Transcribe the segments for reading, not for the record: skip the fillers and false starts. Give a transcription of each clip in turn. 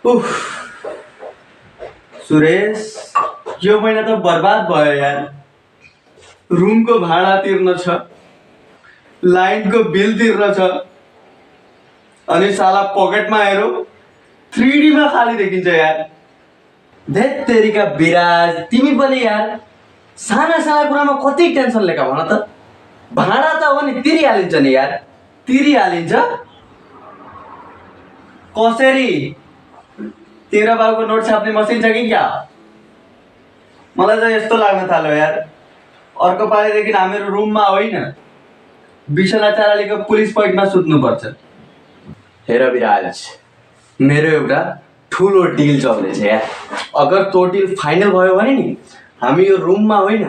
उफ, सुरेश, यो महिना त बर्बाद भयो यार। रुमको भाडा तिर्न छ, लाइनको बिल तिर्न छ, अनि साला पकेटमा हेरौ 3D मा खाली देखिन्छ यार। धेत तेरीका बिराज, तिमी पनि यार साना साना कुरामा कति टेन्सन लिएका भन त। भाडा त हो नि तिरिहालिन्छ नि यार। तिरिहालिन्छ कसरी? तेरा बाबुको नोट छाप्ने मसिन छ कि क्या? मलाई त यस्तो लाग्न थाल्यो यार, अर्को पालिदेखि हामीहरू रुममा होइन, बिसना चारालीको पुलिस पोइन्टमा सुत्नुपर्छ। हेर विराज, मेरो एउटा ठुलो डिल चल्दैछ यार। अगर त्यो डिल फाइनल भयो भने नि हामी यो रुममा होइन,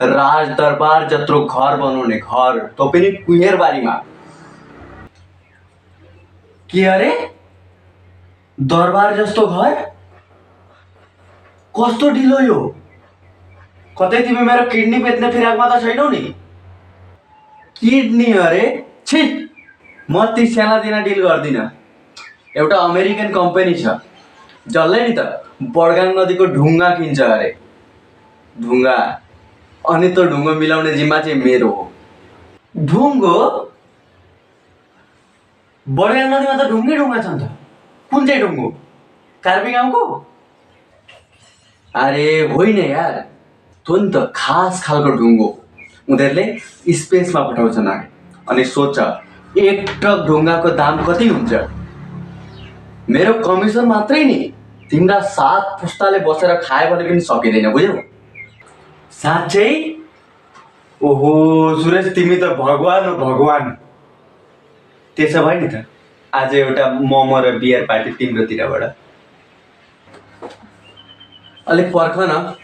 राज दरबार जत्रो घर बनाउने, घर त्यो पनि कुहेरबारीमा। के अरे, दरबार जस्तो घर? कस्तो डिल हो यो? कतै तिमी मेरो किडनी बेच्ने फिराकमा त छैनौ नि? किडनी अरे? छी, म ती साना दिना डिल गर्दिन। एउटा अमेरिकन कम्पनी छ, जसले नि त बडगाङ नदीको ढुङ्गा किन्छ अरे। ढुङ्गा, अनि त्यो ढुङ्गो मिलाउने जिम्मा चाहिँ मेरो हो। ढुङ्गो? बडगाङ नदीमा त ढुङ्गै ढुङ्गा छ नि त। कुन चाहिँ ढुङ्गो? कार्बी गाउँको? अरे होइन यार, त्यो नि त खास खालको ढुङ्गो। उनीहरूले स्पेसमा पठाउँछन् अरे। अनि सोच, एक ट्रक ढुङ्गाको दाम कति हुन्छ? मेरो कमिसन मात्रै नि तिम्रा 7 पुस्ताले बसेर खायो भने पनि सकिँदैन, बुझ्यौ? साँच्चै? ओहो सुरेश, तिमी त भगवान हो भगवान। त्यसो भए नि त आज एउटा मोमो र बियर पार्टी तिम्रोतिरबाट। अलिक पर्ख न,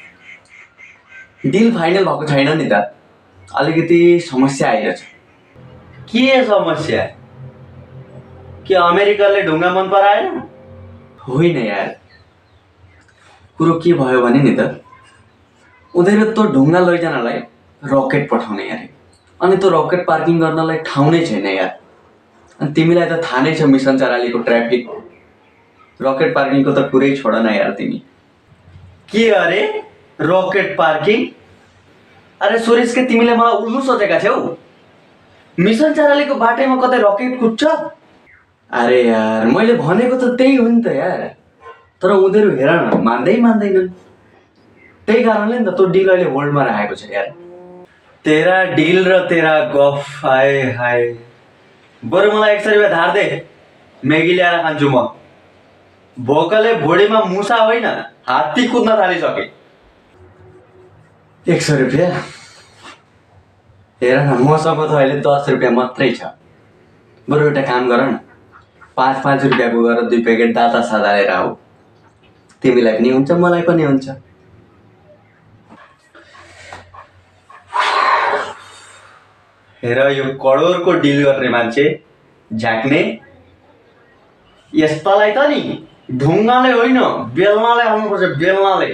डिल फाइनल भएको छैन नि त, अलिकति समस्या आइरहेछ। के समस्या? के अमेरिकाले ढुङ्गा मन पराएन? होइन यार, कुरो के भयो भने नि त, उनीहरू त्यो ढुङ्गा लैजानलाई रकेट पठाउने अरे। अनि त्यो रकेट पार्किङ गर्नलाई ठाउँ नै छैन यार। अनि तिमीलाई त थाहा नै छ मिसन चारालीको ट्राफिक। रकेट पार्किङको त कुरै छोड न यार तिमी। के अरे, रकेट पार्किङ? अरे सुरेश, के तिमीले मलाई उल्लु सोचेका छौ? मिसन चारालीको बाटैमा कतै रकेट कुद्छ? अरे यार, मैले भनेको त त्यही हो नि त यार। तर उनीहरू हेर न, मान्दैनन्। त्यही कारणले नि त त्यो डिल अहिले होल्डमा राखेको छ यार। तेरा डिल र तेरा गफ, हाय हाय। बरु मलाई 100 रुपियाँ धार दे, मैगी ल्याएर खान्छु म। भोकले भुँडीमा मुसा होइन, हात्ती कुद्न थालिसके। 100 रुपियाँ? हेर न, मसँग त अहिले 10 रुपियाँ मात्रै छ। बरु एउटा काम गर न, 5-5 रुपियाँको गरेर 2 प्याकेट दाता सादा लिएर आऊ। तिमीलाई पनि हुन्छ, मलाई पनि हुन्छ। हेर, यो करोडको डिल गर्ने मान्छे झाक्ने, यस्तालाई त नि ढुङ्गाले होइन बेलनाले हाल्नुपर्छ, बेलनाले।